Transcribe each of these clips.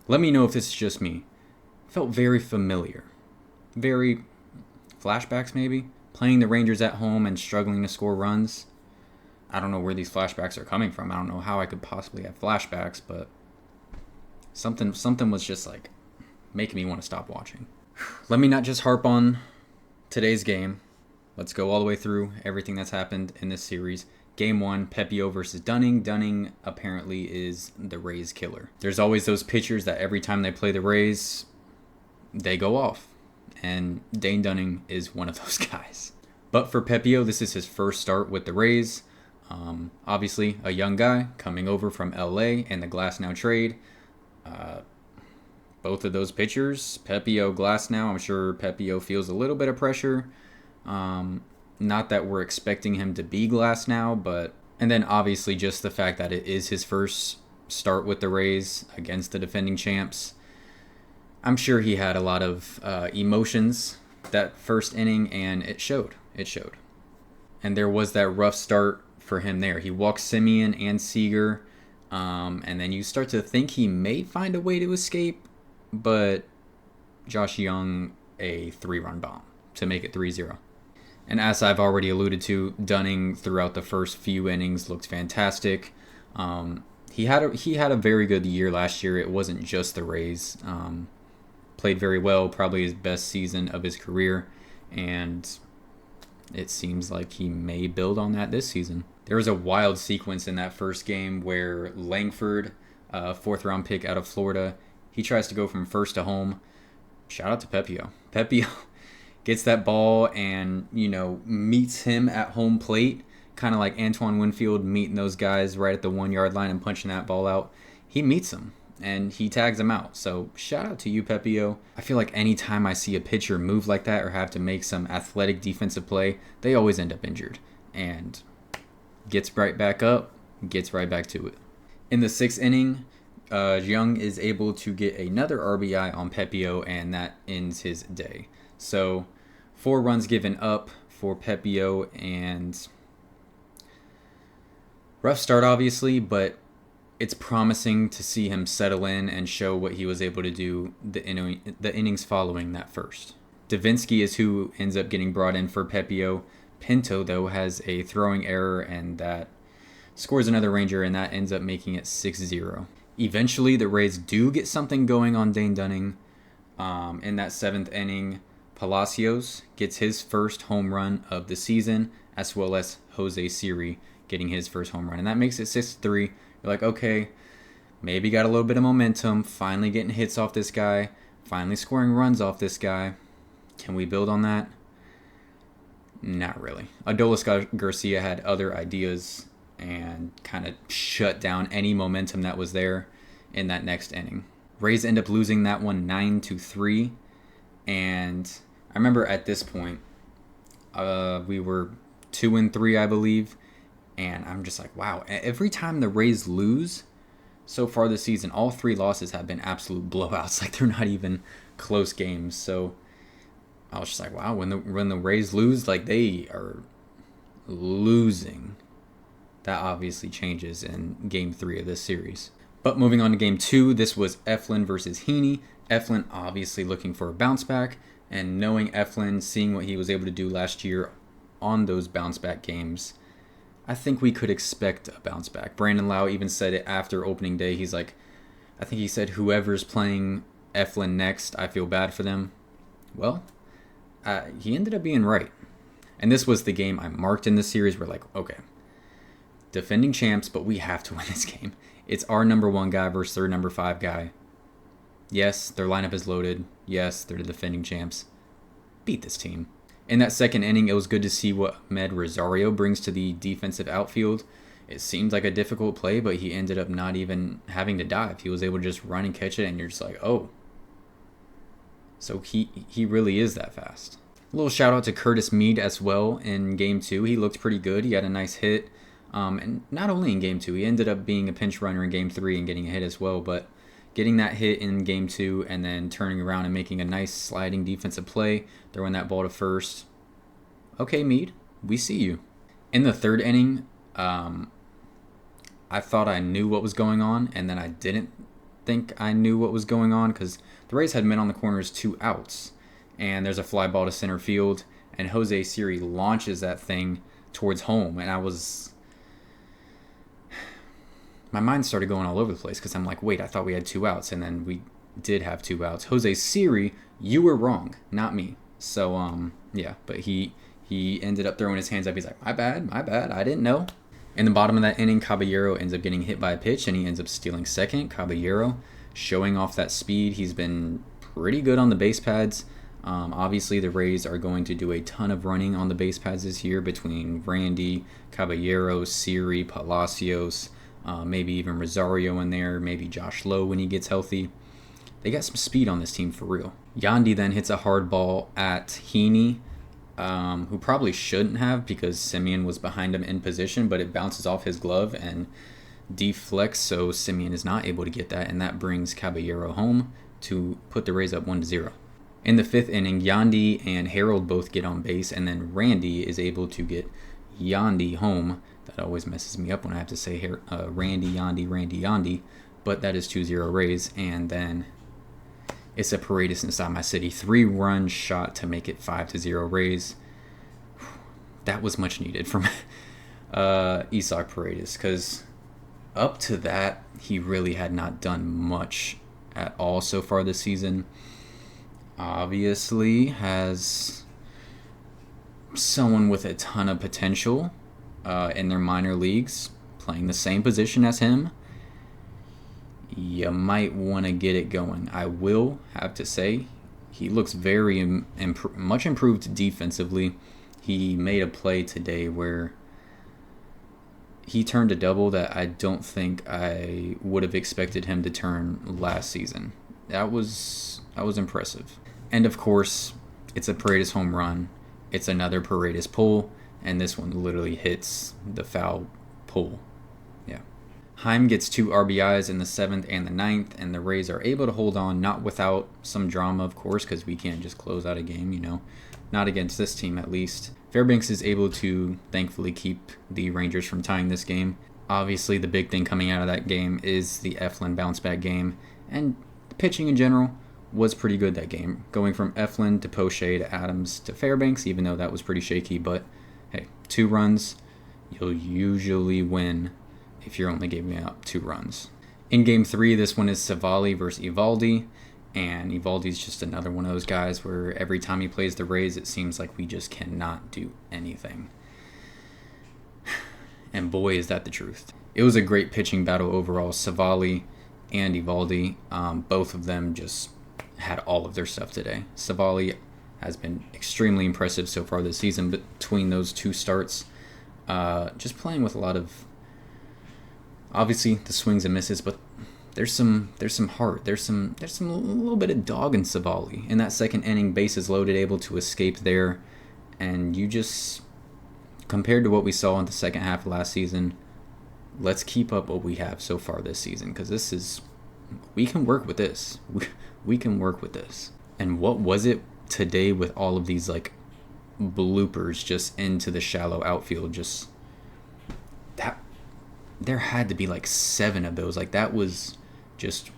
Let me know if this is just me. Felt very familiar. Very flashbacks, maybe? Playing the Rangers at home and struggling to score runs. I don't know where these flashbacks are coming from. I don't know how I could possibly have flashbacks, but something was just like making me want to stop watching. Let me not just harp on today's game. Let's go all the way through everything that's happened in this series. Game 1, Pepio versus Dunning. Dunning apparently is the Rays killer. There's always those pitchers that every time they play the Rays, they go off. And Dane Dunning is one of those guys. But for Pepio, this is his first start with the Rays. Obviously, a young guy coming over from LA and the Glasnow trade. Both of those pitchers, Pepio, Glasnow, I'm sure Pepio feels a little bit of pressure. Not that we're expecting him to be Glasnow, but... And then obviously just the fact that it is his first start with the Rays against the defending champs. I'm sure he had a lot of emotions that first inning, and it showed. It showed. And there was that rough start for him there. He walked Simeon and Seager, and then you start to think he may find a way to escape, but Josh Young, a 3-run bomb to make it 3-0. And as I've already alluded to, Dunning throughout the first few innings looked fantastic. He had a very good year last year. It wasn't just the Rays. Played very well, probably his best season of his career, and it seems like he may build on that this season. There was a wild sequence in that first game where Langford, 4th-round pick out of Florida, he tries to go from first to home. Shout out to Pepio. Pepio gets that ball and, meets him at home plate, kind of like Antoine Winfield meeting those guys right at the 1-yard line and punching that ball out. He meets them, and he tags him out. So shout out to you, Pepio. I feel like anytime I see a pitcher move like that or have to make some athletic defensive play, they always end up injured. And gets right back up, gets right back to it. In the 6th inning, Young is able to get another RBI on Pepio, and that ends his day. So 4 runs given up for Pepio, and rough start obviously, but it's promising to see him settle in and show what he was able to do the innings following that first. Davinsky is who ends up getting brought in for Pepio. Pinto, though, has a throwing error, and that scores another Ranger, and that ends up making it 6-0. Eventually, the Rays do get something going on Dane Dunning. In that 7th inning, Palacios gets his first home run of the season, as well as Jose Siri getting his first home run. And that makes it 6-3. You're like, okay, maybe got a little bit of momentum, finally getting hits off this guy, finally scoring runs off this guy. Can we build on that? Not really. Adolis Garcia had other ideas and kind of shut down any momentum that was there in that next inning. Rays end up losing that one 9-3. And I remember at this point, we were 2-3, I believe. And I'm just like, wow. Every time the Rays lose so far this season, all 3 losses have been absolute blowouts. Like, they're not even close games. So I was just like, wow, when the Rays lose, like, they are losing. That obviously changes in Game 3 of this series. But moving on to Game 2, this was Eflin versus Heaney. Eflin obviously looking for a bounce back, and knowing Eflin, seeing what he was able to do last year on those bounce back games, I think we could expect a bounce back. Brandon Lau even said it after opening day. He's like, I think he said, whoever's playing Eflin next, I feel bad for them. Well, he ended up being right. And this was the game I marked in this series. We're like, okay, defending champs, but we have to win this game. It's our number 1 guy versus their number 5 guy. Yes, their lineup is loaded. Yes, they're the defending champs. Beat this team. In that 2nd inning, it was good to see what Ahmed Rosario brings to the defensive outfield. It seemed like a difficult play, but he ended up not even having to dive. He was able to just run and catch it, and you're just like, oh. So he really is that fast. A little shout out to Curtis Mead as well in Game 2. He looked pretty good. He had a nice hit. And not only in Game 2, he ended up being a pinch runner in Game 3 and getting a hit as well, but getting that hit in Game 2 and then turning around and making a nice sliding defensive play, throwing that ball to first. Okay, Mead, we see you. In the 3rd inning, I thought I knew what was going on, and then I didn't think I knew what was going on because the Rays had men on the corners, 2 outs, and there's a fly ball to center field, and Jose Siri launches that thing towards home, and my mind started going all over the place because I'm like, wait, I thought we had 2 outs, and then we did have 2 outs. Jose Siri, you were wrong, not me. So yeah, but he ended up throwing his hands up. He's like, my bad, I didn't know. In the bottom of that inning, Caballero ends up getting hit by a pitch, and he ends up stealing second. Caballero showing off that speed. He's been pretty good on the base pads. Obviously, the Rays are going to do a ton of running on the base pads this year between Randy, Caballero, Siri, Palacios, maybe even Rosario in there, maybe Josh Lowe when he gets healthy. They got some speed on this team for real. Yandy then hits a hard ball at Heaney, who probably shouldn't have because Simeon was behind him in position, but it bounces off his glove and deflects, so Simeon is not able to get that, and that brings Caballero home to put the Rays up 1-0. In the 5th inning, Yandy and Harold both get on base, and then Randy is able to get Yandy home. That always messes me up when I have to say Randy, Yandy, but that is 2-0 Rays, and then it's a Paredes inside my city. 3-run shot to make it 5-0 Rays. That was much needed from Isaac Paredes, because up to that, he really had not done much at all so far this season. Obviously has someone with a ton of potential in their minor leagues playing the same position as him. You might want to get it going. I will have to say he looks very much improved defensively. He made a play today where he turned a double that I don't think I would have expected him to turn last season. That was impressive. And of course, it's a Paredes home run. It's another Paredes pull, and this one literally hits the foul pole. Yeah. Heim gets 2 RBIs in the 7th and the 9th, and the Rays are able to hold on, not without some drama, of course, because we can't just close out a game, not against this team at least. Fairbanks is able to thankfully keep the Rangers from tying this game. Obviously, the big thing coming out of that game is the Eflin bounce back game, and the pitching in general was pretty good that game, going from Eflin to Poche to Adams to Fairbanks, even though that was pretty shaky. But hey, 2 runs, you'll usually win if you're only giving up 2 runs. In Game 3, this one is Savali versus Evaldi, and Evaldi's just another one of those guys where every time he plays the Rays, it seems like we just cannot do anything. And boy, is that the truth. It was a great pitching battle overall. Savali and Evaldi, both of them just had all of their stuff today. Savali has been extremely impressive so far this season between those 2 starts. Just playing with a lot of, obviously, the swings and misses, but there's some heart. There's some little bit of dog in Savali. In that 2nd inning, bases loaded, able to escape there, and you just, compared to what we saw in the second half of last season, let's keep up what we have so far this season, because we can work with this. We can work with this. And what was it today with all of these bloopers just into the shallow outfield? Just that, there had to be 7 of those. That was just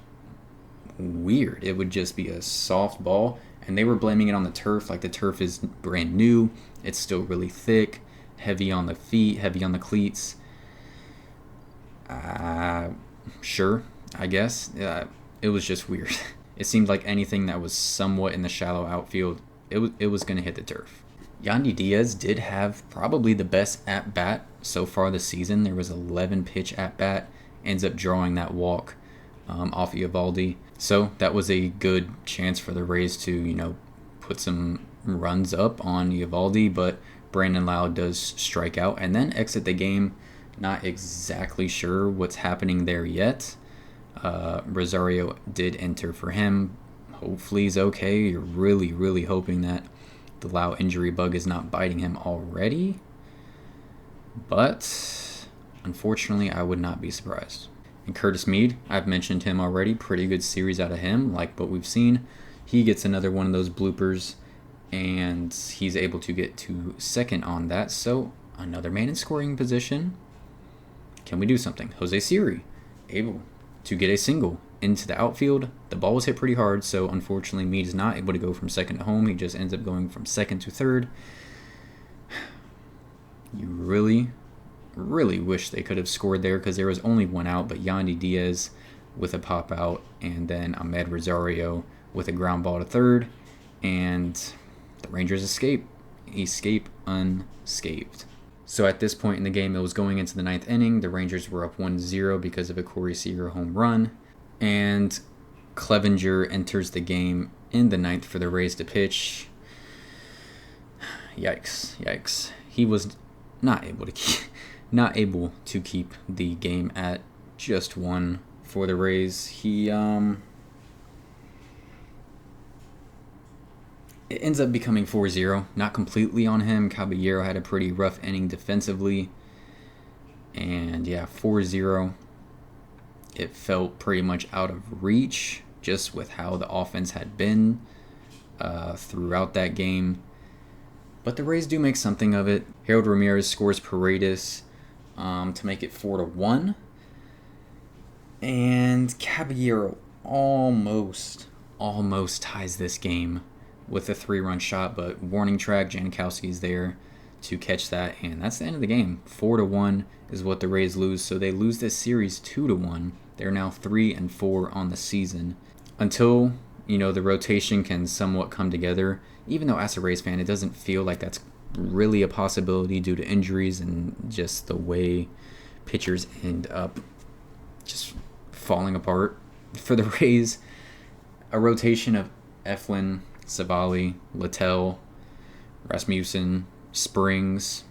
weird. It would just be a soft ball, and they were blaming it on the turf. The turf is brand new. It's still really thick, heavy on the feet, heavy on the cleats. Sure, I guess. It was just weird. It seemed like anything that was somewhat in the shallow outfield, it was going to hit the turf. Yandy Diaz did have probably the best at-bat so far this season. There was 11 pitch at-bat, ends up drawing that walk off Evaldi. So that was a good chance for the Rays to, put some runs up on Evaldi, but Brandon Lau does strike out and then exit the game. Not exactly sure what's happening there yet. Rosario did enter for him. Hopefully he's okay. You're really, really hoping that the Lau injury bug is not biting him already. But unfortunately, I would not be surprised. And Curtis Mead, I've mentioned him already. Pretty good series out of him, like what we've seen. He gets another one of those bloopers, and he's able to get to 2nd on that. So another man in scoring position. Can we do something? Jose Siri, able to get a single into the outfield. The ball was hit pretty hard, so unfortunately Meade is not able to go from second to home. He just ends up going from second to third. You really, really wish they could have scored there because there was only one out, but Yandy Diaz with a pop out, and then Ahmed Rosario with a ground ball to third, and the Rangers escape unscathed. So at this point in the game, it was going into the ninth inning. The Rangers were up 1-0 because of a Corey Seager home run, and Clevenger enters the game in the ninth for the Rays to pitch. Yikes. He was not able to keep the game at just 1 for the Rays. It ends up becoming 4-0, not completely on him. Caballero had a pretty rough inning defensively. And 4-0. It felt pretty much out of reach just with how the offense had been throughout that game. But the Rays do make something of it. Harold Ramirez scores Paredes to make it 4-1. And Caballero almost ties this game with a 3-run shot, but warning track, Janikowski's there to catch that, and that's the end of the game. 4-1 is what the Rays lose, so they lose this series 2-1. They're now 3-4 on the season. Until, the rotation can somewhat come together, even though as a Rays fan, it doesn't feel like that's really a possibility due to injuries and just the way pitchers end up just falling apart. For the Rays, a rotation of Eflin, Savali, Littell, Rasmussen, Springs.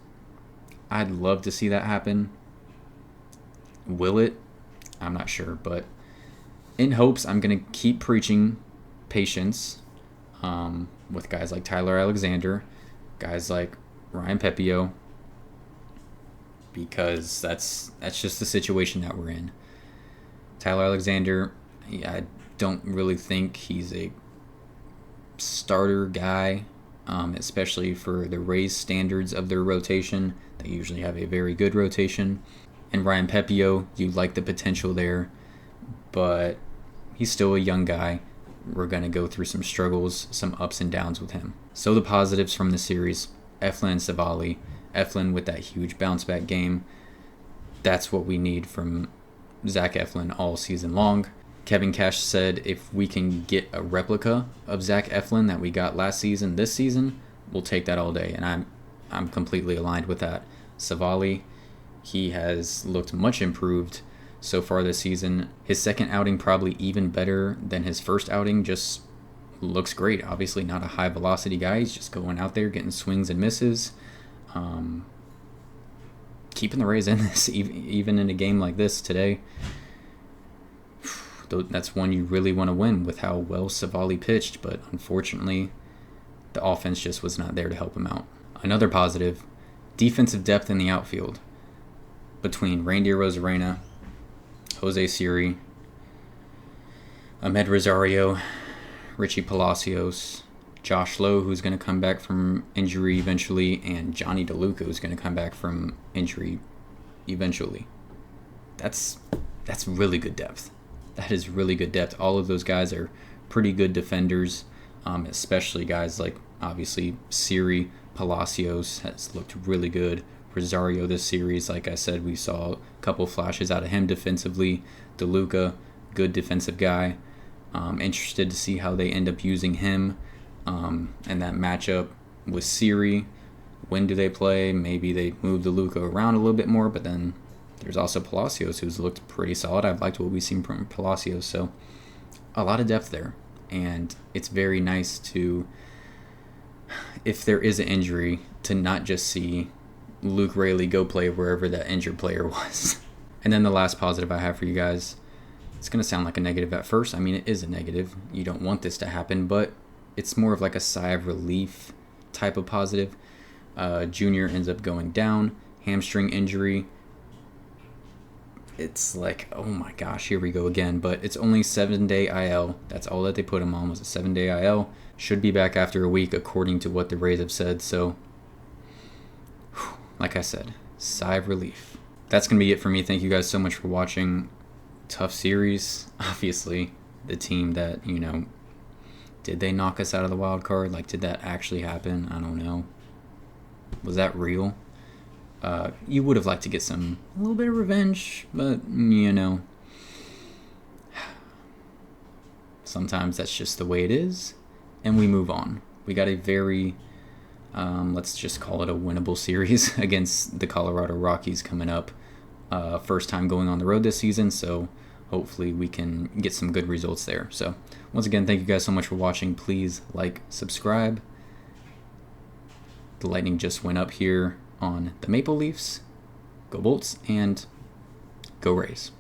I'd love to see that happen. Will it? I'm not sure, but in hopes, I'm going to keep preaching patience with guys like Tyler Alexander, guys like Ryan Pepio, because that's just the situation that we're in. Tyler Alexander, I don't really think he's a starter guy, especially for the Rays standards of their rotation. They usually have a very good rotation. And Ryan Pepio, you like the potential there, but he's still a young guy. We're going to go through some struggles, some ups and downs with him. So the positives from the series, Eflin and Savali. Eflin with that huge bounce back game. That's what we need from Zach Eflin all season long. Kevin Cash said if we can get a replica of Zach Eflin that we got last season, this season, we'll take that all day. And I'm completely aligned with that. Savali, he has looked much improved so far this season. His second outing probably even better than his first outing. Just looks great. Obviously not a high velocity guy. He's just going out there getting swings and misses. Keeping the Rays in this, even in a game like this today. That's one you really want to win with how well Savali pitched, but unfortunately, the offense just was not there to help him out. Another positive, defensive depth in the outfield between Reindeer Rosarena, Jose Siri, Ahmed Rosario, Richie Palacios, Josh Lowe, who's going to come back from injury eventually, and Johnny DeLuca, who's going to come back from injury eventually. That's really good depth. That is really good depth. All of those guys are pretty good defenders, especially guys like, obviously, Siri. Palacios has looked really good. Rosario this series, like I said, we saw a couple flashes out of him defensively. DeLuca, good defensive guy. Interested to see how they end up using him and that matchup with Siri. When do they play? Maybe they move DeLuca around a little bit more, but then there's also Palacios, who's looked pretty solid. I've liked what we've seen from Palacios. So a lot of depth there. And it's very nice to, if there is an injury, to not just see Luke Raley go play wherever that injured player was. And then the last positive I have for you guys, it's going to sound like a negative at first. I mean, it is a negative. You don't want this to happen, but it's more of like a sigh of relief type of positive. Junior ends up going down, hamstring injury. It's like, oh my gosh, here we go again. But it's only 7-day IL. That's all that they put him on, was a 7-day IL. Should be back after a week, according to what the Rays have said. So, like I said, sigh of relief. That's going to be it for me. Thank you guys so much for watching. tough series. Obviously, the team that, did they knock us out of the wild card? Like, did that actually happen? I don't know. Was that real? You would have liked to get a little bit of revenge, but, sometimes that's just the way it is, and we move on. We got a very, let's just call it a winnable series against the Colorado Rockies coming up. First time going on the road this season, so hopefully we can get some good results there. So once again, thank you guys so much for watching. Please like, subscribe. The Lightning just went up here on the Maple Leafs. Go Bolts and go Rays.